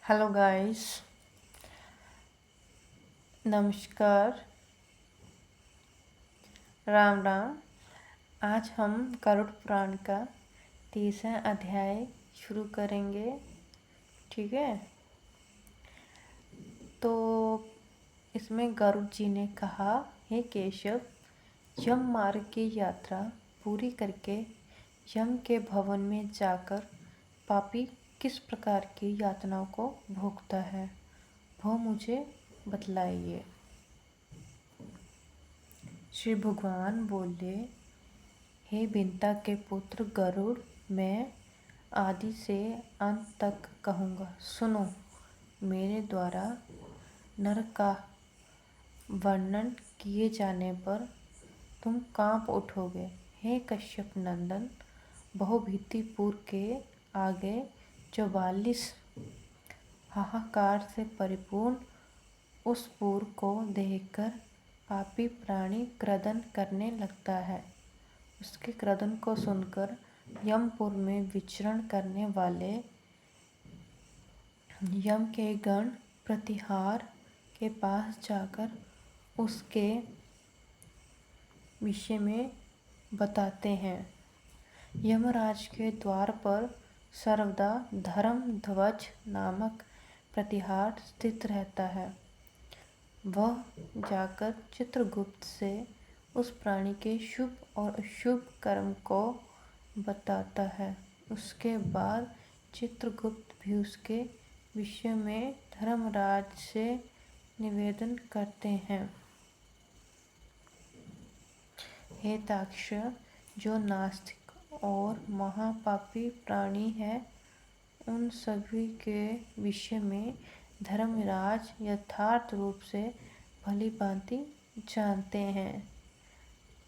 Hello guys, नमस्कार, राम राम। आज हम गरुड़ पुराण का 30वां अध्याय शुरू करेंगे। ठीक है। तो इसमें गरुड़ जी ने कहा, हे केशव, यम मार्ग की यात्रा पूरी करके यम के भवन में जाकर पापी किस प्रकार की यातनाओं को भोगता है, वो मुझे बतलाइए। श्री भगवान बोले, हे बिंता के पुत्र गरुड़, मैं आदि से अंत तक कहूँगा, सुनो। मेरे द्वारा नरक का वर्णन किए जाने पर तुम कांप उठोगे। हे कश्यप नंदन, बहुभीतिपुर के आगे 44 हाहाकार से परिपूर्ण उस पुर को देखकर पापी प्राणी क्रदन करने लगता है। उसके क्रदन को सुनकर यमपुर में विचरण करने वाले यम के गण प्रतिहार के पास जाकर उसके विषय में बताते हैं। यमराज के द्वार पर सर्वदा धर्मध्वज नामक प्रतिहार स्थित रहता है। वह जाकर चित्रगुप्त से उस प्राणी के शुभ और अशुभ कर्म को बताता है। उसके बाद चित्रगुप्त भी उसके विषय में धर्मराज से निवेदन करते हैं। हे ताक्ष, जो नास्तिक और महापापी प्राणी है, उन सभी के विषय में धर्मराज यथार्थ रूप से भली भांति जानते हैं,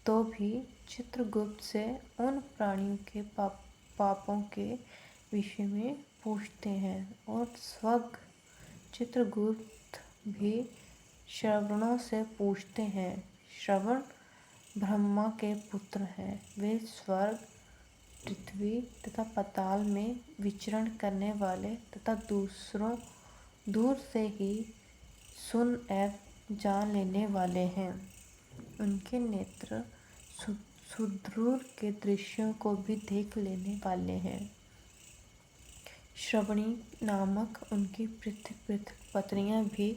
तो भी चित्रगुप्त से उन प्राणियों के पापों के विषय में पूछते हैं। और स्वयं चित्रगुप्त भी श्रवणों से पूछते हैं। श्रवण ब्रह्मा के पुत्र हैं। वे स्वर्ग, पृथ्वी तथा पाताल में विचरण करने वाले तथा दूर से ही सुन एवं जान लेने वाले हैं। उनके नेत्र सुदूर के दृश्यों को भी देख लेने वाले हैं। श्रवणी नामक उनकी पृथक पृथक पत्नियां भी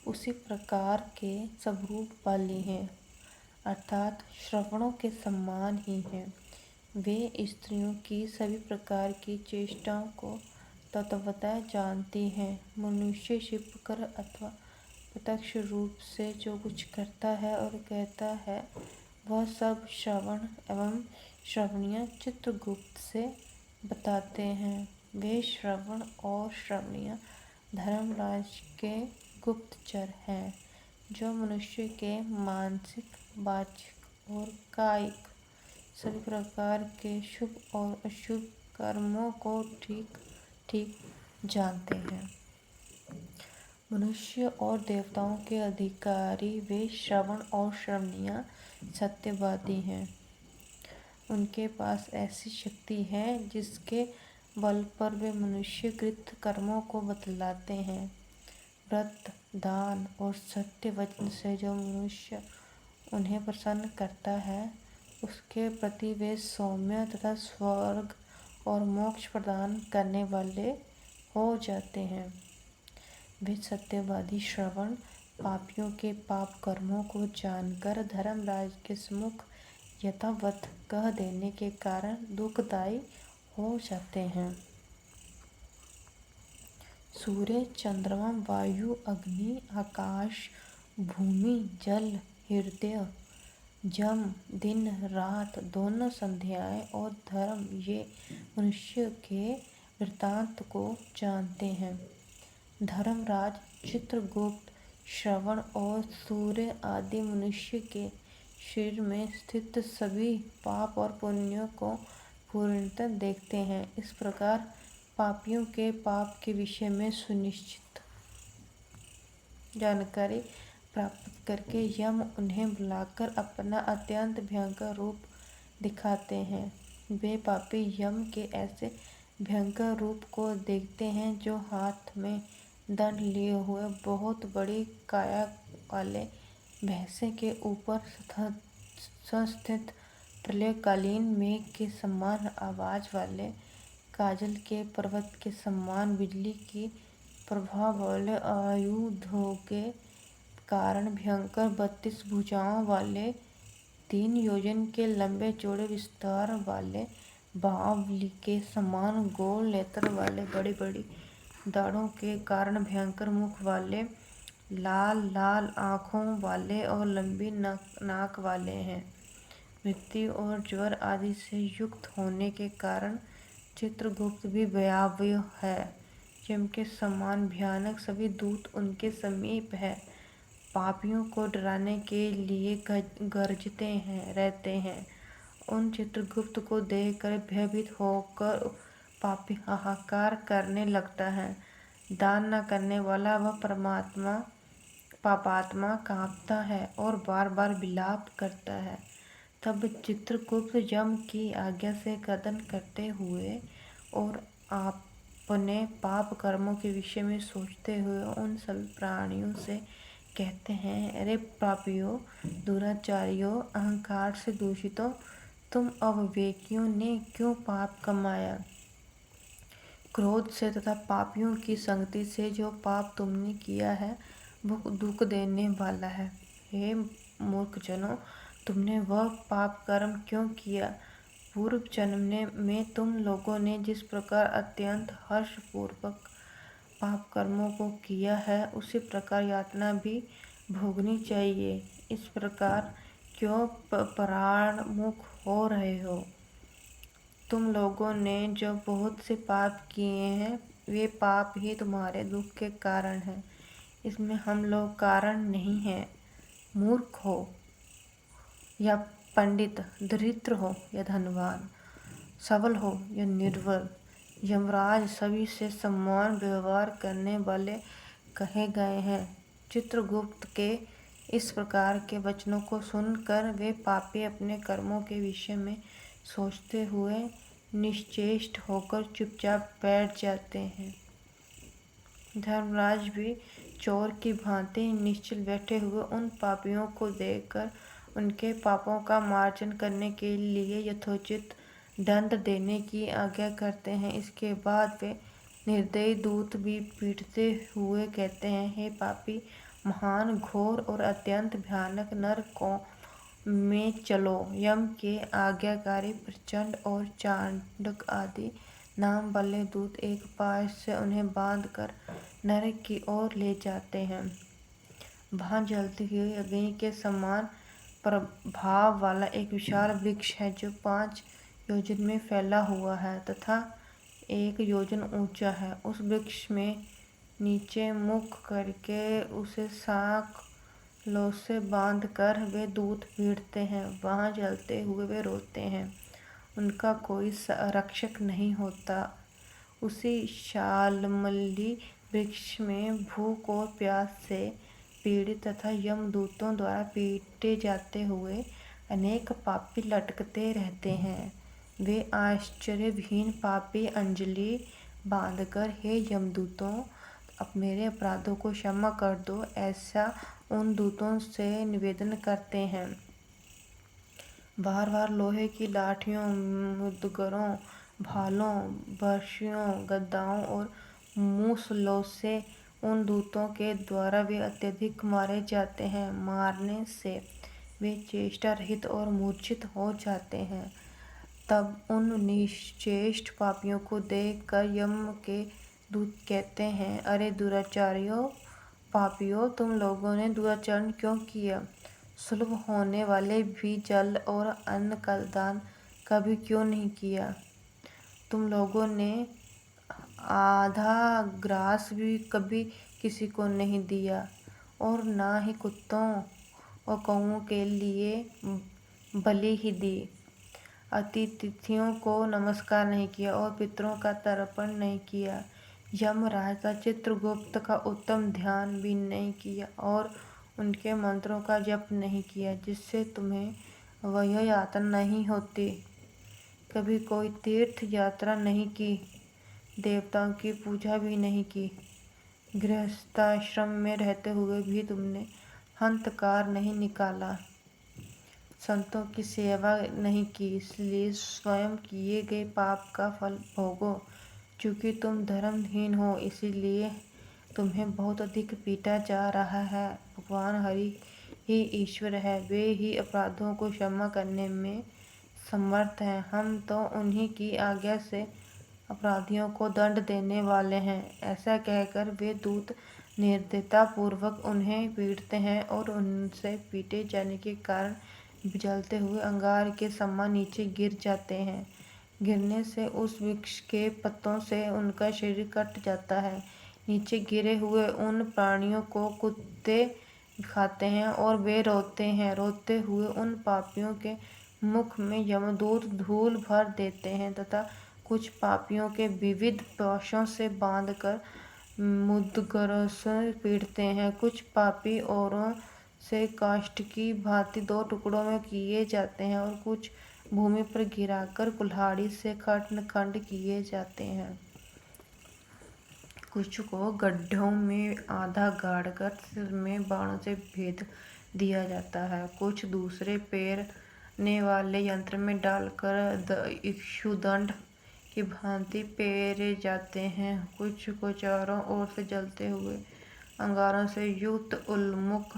उसी प्रकार के स्वरूप वाली हैं, अर्थात श्रवणों के समान ही हैं। वे स्त्रियों की सभी प्रकार की चेष्टाओं को तत्वतः जानती हैं। मनुष्य छिपकर अथवा प्रत्यक्ष रूप से जो कुछ करता है और कहता है, वह सब श्रवण एवं श्रवणियाँ चित्रगुप्त से बताते हैं। वे श्रवण और श्रवणियाँ धर्मराज के गुप्तचर हैं, जो मनुष्य के मानसिक, वाचिक और कायिक सभी प्रकार के शुभ और अशुभ कर्मों को ठीक ठीक जानते हैं। मनुष्य और देवताओं के अधिकारी वे श्रवण और श्रवणियाँ सत्यवादी हैं। उनके पास ऐसी शक्ति है जिसके बल पर वे मनुष्यकृत कर्मों को बतलाते हैं। व्रत, दान और सत्य वचन से जो मनुष्य उन्हें प्रसन्न करता है, उसके प्रति वे सौम्य तथा स्वर्ग और मोक्ष प्रदान करने वाले हो जाते हैं। वे सत्यवादी श्रवण पापियों के पाप कर्मों को जानकर धर्मराज के सम्मुख यथावत कह देने के कारण दुखदायी हो जाते हैं। सूर्य, चंद्रमा, वायु, अग्नि, आकाश, भूमि, जल, हृदय, जम, दिन रात, दोनों संध्याएं और धर्म, ये मनुष्य के वृत्तांत को जानते हैं। धर्मराज चित्रगुप्त श्रवण और सूर्य आदि मनुष्य के शरीर में स्थित सभी पाप और पुण्यों को पूर्णतः देखते हैं। इस प्रकार पापियों के पाप के विषय में सुनिश्चित जानकारी प्राप्त करके यम उन्हें बुलाकर अपना अत्यंत भयंकर रूप दिखाते हैं। वे पापी यम के ऐसे भयंकर रूप को देखते हैं, जो हाथ में दंड लिए हुए बहुत बड़ी काया वाले भैंसे के ऊपर संस्थित प्रलयकालीन मेघ के समान आवाज वाले काजल के पर्वत के समान बिजली की प्रभा वाले आयुधों के कारण भयंकर 32 भुजाओं वाले 3 योजन के लंबे चौड़े विस्तार वाले बावली के समान गोल नेत्र वाले बड़ी बड़ी दाढ़ों के कारण भयंकर मुख वाले लाल लाल आँखों वाले और लंबी नाक वाले हैं। मृत्यु और ज्वर आदि से युक्त होने के कारण चित्रगुप्त भी भयावह है। यम के समान भयानक सभी दूत उनके समीप है, पापियों को डराने के लिए गरजते हैं रहते हैं। उन चित्रगुप्त को देखकर भयभीत होकर पापी हाहाकार करने लगता है। दान न करने वाला वह पापात्मा कांपता है और बार बार विलाप करता है। तब चित्रगुप्त यम की आज्ञा से कथन करते हुए और अपने पाप कर्मों के विषय में सोचते हुए उन सभी प्राणियों से कहते हैं, अरे पापियों, दुराचारियों, अहंकार से दूषितों, तुम अविवेकियों ने क्यों पाप कमाया? क्रोध से तथा पापियों की संगति से जो पाप तुमने किया है वो दुख देने वाला है। हे मूर्खजनों, तुमने वह पाप कर्म क्यों किया? पूर्व जन्म में तुम लोगों ने जिस प्रकार अत्यंत हर्षपूर्वक पाप कर्मों को किया है उसी प्रकार यातना भी भोगनी चाहिए। इस प्रकार क्यों पराणमुख हो रहे हो? तुम लोगों ने जो बहुत से पाप किए हैं वे पाप ही तुम्हारे दुख के कारण हैं। इसमें हम लोग कारण नहीं हैं। मूर्ख हो या पंडित, दरिद्र हो या धनवान, सबल हो या निर्बल, यमराज सभी से समान व्यवहार करने वाले कहे गए हैं। चित्रगुप्त के इस प्रकार के वचनों को सुनकर वे पापी अपने कर्मों के विषय में सोचते हुए निश्चेष्ट होकर चुपचाप बैठ जाते हैं। धर्मराज भी चोर की भांति निश्चल बैठे हुए उन पापियों को देखकर उनके पापों का मार्जन करने के लिए यथोचित दंड देने की आज्ञा करते हैं। इसके बाद वे निर्दयी दूत भी पीटते हुए कहते हैं, हे पापी, महान, घोर और अत्यंत भयानक नरकों में चलो। यम के आज्ञाकारी प्रचंड और चांडक आदि नाम वाले दूत एक पाश से उन्हें बांधकर नरक की ओर ले जाते हैं। वहाँ जलती हुई अग्नि के समान प्रभाव वाला एक विशाल वृक्ष है जो 5 योजन में फैला हुआ है तथा 1 योजन ऊंचा है। उस वृक्ष में नीचे मुख करके उसे शाख लो से बांधकर वे दूत पीटते हैं। वहाँ जलते हुए वे रोते हैं, उनका कोई रक्षक नहीं होता। उसी शाल्मली वृक्ष में भूख और प्यास से पीड़ित तथा यमदूतों द्वारा पीटे जाते हुए अनेक पापी लटकते रहते हैं। वे आश्चर्यहीन पापी अंजलि बांधकर, हे यमदूतों, अब मेरे अपराधों को क्षमा कर दो, ऐसा उन दूतों से निवेदन करते हैं। बार बार लोहे की लाठियों, मुदगरों, भालों, बर्छियों, गदाओं और मूसलों से उन दूतों के द्वारा वे अत्यधिक मारे जाते हैं। मारने से वे चेष्टा रहित और मूर्छित हो जाते हैं। तब उन निश्चेष्ट पापियों को देखकर यम के दूत कहते हैं, अरे दुराचारियों, पापियों, तुम लोगों ने दुराचरण क्यों किया? सुलभ होने वाले भी जल और अन्न का दान कभी क्यों नहीं किया? तुम लोगों ने आधा ग्रास भी कभी किसी को नहीं दिया और ना ही कुत्तों और कौओं के लिए बलि ही दी। अतिथियों को नमस्कार नहीं किया और पितरों का तर्पण नहीं किया। यमराज चित्रगुप्त का उत्तम ध्यान भी नहीं किया और उनके मंत्रों का जप नहीं किया, जिससे तुम्हें वह यातना नहीं होती। कभी कोई तीर्थ यात्रा नहीं की, देवताओं की पूजा भी नहीं की, गृहस्थाश्रम में रहते हुए भी तुमने हंतकार नहीं निकाला, संतों की सेवा नहीं की, इसलिए स्वयं किए गए पाप का फल भोगो। चूँकि तुम धर्महीन हो, इसीलिए तुम्हें बहुत अधिक पीटा जा रहा है। भगवान हरि ही ईश्वर है, वे ही अपराधों को क्षमा करने में समर्थ हैं। हम तो उन्हीं की आज्ञा से अपराधियों को दंड देने वाले हैं। ऐसा कहकर वे दूत निर्दयता पूर्वक उन्हें पीटते हैं और उनसे पीटे जाने के कारण जलते हुए अंगार के समान नीचे गिर जाते हैं। गिरने से उस वृक्ष के पत्तों से उनका शरीर कट जाता है। नीचे गिरे हुए उन प्राणियों को कुत्ते खाते हैं और वे रोते हैं। रोते हुए उन पापियों के मुख में यमदूत धूल भर देते हैं तथा कुछ पापियों के विविध पाशों से बांधकर मुद्गरों से पीटते हैं। कुछ पापी औरों से काष्ठ की भांति दो टुकड़ों में किए जाते हैं और कुछ भूमि पर गिराकर कुल्हाड़ी से खंड खंड किए जाते हैं। कुछ को गड्ढों में आधा गाड़कर सिर में बाणों से भेद दिया जाता है। कुछ दूसरे पेरने वाले यंत्र में डालकर इक्षुदंड की भांति पेरे जाते हैं। कुछ को चारों ओर से जलते हुए अंगारों से युक्त उल्मुख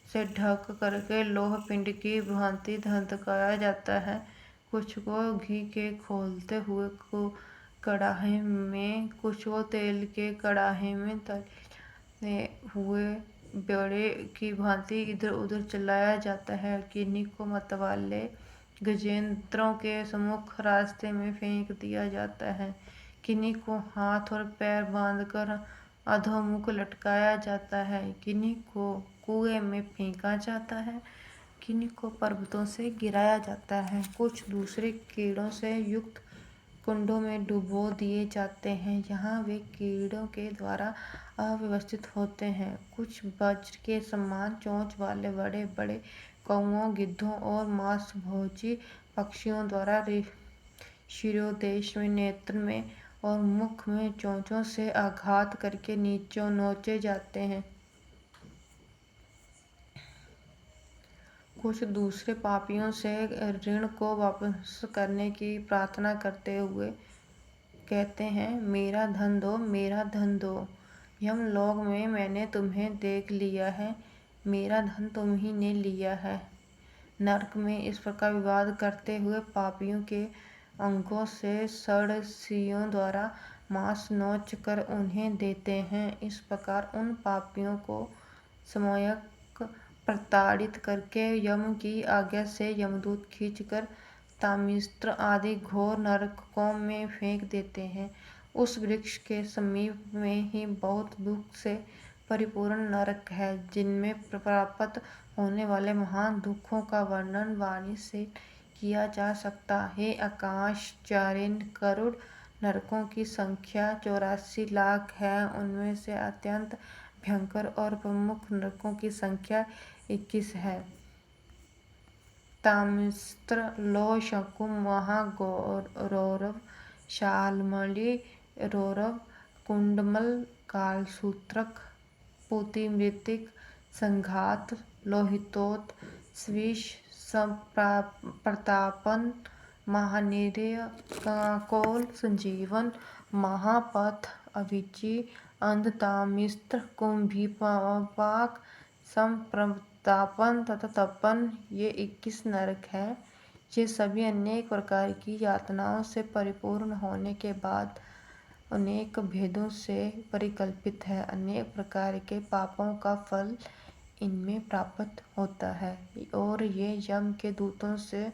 से ढक करके लोह पिंड की भांति धधकाया जाता है। कुछ को घी के खौलते हुए कड़ाहे में, कुछ को तेल के कड़ाहे में तले हुए बेड़े की भांति इधर उधर चलाया जाता है। किन्हीं को मतवाले गजेंद्रों के सम्मुख रास्ते में फेंक दिया जाता है। किन्हीं को हाथ और पैर बांधकर अधोमुख लटकाया जाता है। किन्हीं को कुएं में फेंका जाता है, किन्हीं को पर्वतों से गिराया जाता है। कुछ दूसरे कीड़ों से युक्त कुंडों में डुबो दिए जाते हैं, जहाँ वे कीड़ों के द्वारा अव्यवस्थित होते हैं। कुछ वज्र के समान चोंच वाले बड़े बड़े कौओं, गिद्धों और मांसभोजी पक्षियों द्वारा शिरोदेश में, नेत्र में और मुख में चोंचों से आघात करके नीचों नोचे जाते हैं। कुछ दूसरे पापियों से ऋण को वापस करने की प्रार्थना करते हुए कहते हैं, मेरा धन दो, मेरा धन दो। यमलोक में मैंने तुम्हें देख लिया है, मेरा धन तुम ही ने लिया है। नरक में इस प्रकार विवाद करते हुए पापियों के अंगों से षड्सियों द्वारा मांस नोच कर उन्हें देते हैं। इस प्रकार उन पापियों को सम्यक प्रताड़ित करके यम की आज्ञा से यमदूत खींचकर तामिस्त्र आदि घोर नरकों में फेंक देते हैं। उस वृक्ष के समीप में ही बहुत दुख से परिपूर्ण नरक है, जिनमें प्राप्त होने वाले महान दुखों का वर्णन वाणी से किया जा सकता। हे आकाशचारिण, करोड़ नरकों की संख्या 84 लाख है। उनमें से अत्यंत भयंकर और प्रमुख नरकों की संख्या 21 है। तामिस्त्र, लोह शंकु, महारौरव, शाल्मली रौरव, कुंडमल, कालसूत्रक, पूतिमृतिक, संघात, लोहितोत, स्विष, प्रतापन, महानिरय, काकोल, संजीवन, महापथ, अविची, अंधतामिस्त्र, कुंभीपाक, संप्रतापन तथा तपन, ये 21 नरक हैं। ये सभी अनेक प्रकार की यातनाओं से परिपूर्ण होने के बाद अनेक भेदों से परिकल्पित है। अनेक प्रकार के पापों का फल इनमें प्राप्त होता है और ये यम के दूतों से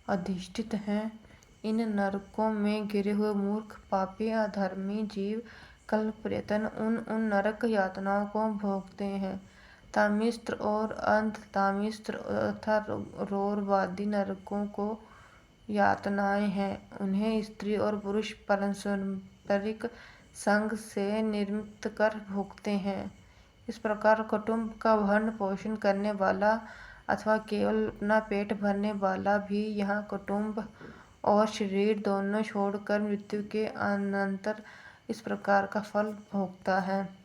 अधिष्ठित हैं। इन नरकों में गिरे हुए मूर्ख, पापी, अधर्मी जीव कल्पप्रयतन उन नरक यातनाओं को भोगते हैं। तामिस्त्र और अंधतामिस्त्र तथा रौरवादी नरकों को यातनाएं हैं। उन्हें स्त्री और पुरुष पारस्परिक संग से निर्मित कर भोगते हैं। इस प्रकार कुटुंब का भरण पोषण करने वाला अथवा केवल अपना पेट भरने वाला भी यहाँ कुटुंब और शरीर दोनों छोड़कर मृत्यु के अनंतर इस प्रकार का फल भोगता है।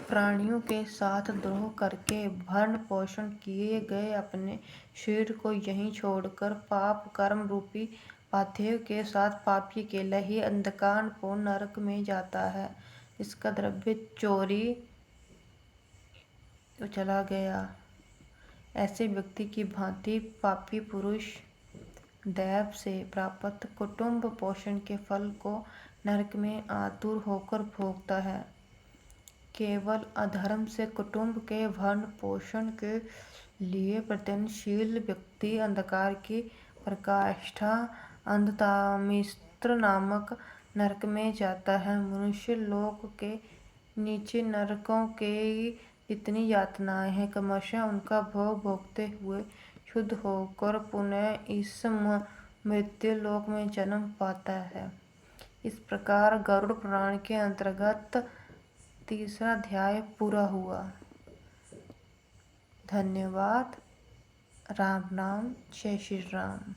प्राणियों के साथ द्रोह करके भरण पोषण किए गए अपने शरीर को यहीं छोड़कर पाप कर्म रूपी पाथेय के साथ पापी अकेला ही अंधकारपूर्ण नरक में जाता है। इसका द्रव्य चोरी चला गया। ऐसे व्यक्ति की भांति पापी पुरुष दैव से प्राप्त कुटुंब पोषण के फल को नरक में आतुर होकर भोगता है। केवल अधर्म से कुटुंब के भरण पोषण के लिए प्रयत्नशील व्यक्ति अंधकार की प्रकाष्ठा अंधतामिस्त्र नामक नरक में जाता है। मनुष्य लोक के नीचे नरकों के जितनी यातनाएं हैं, क्रमशः उनका भोग भोगते हुए शुद्ध होकर पुनः इस मृत्यु लोक में जन्म पाता है। इस प्रकार गरुड़ पुराण के अंतर्गत 3रा अध्याय पूरा हुआ। धन्यवाद। राम नाम। जय श्री राम।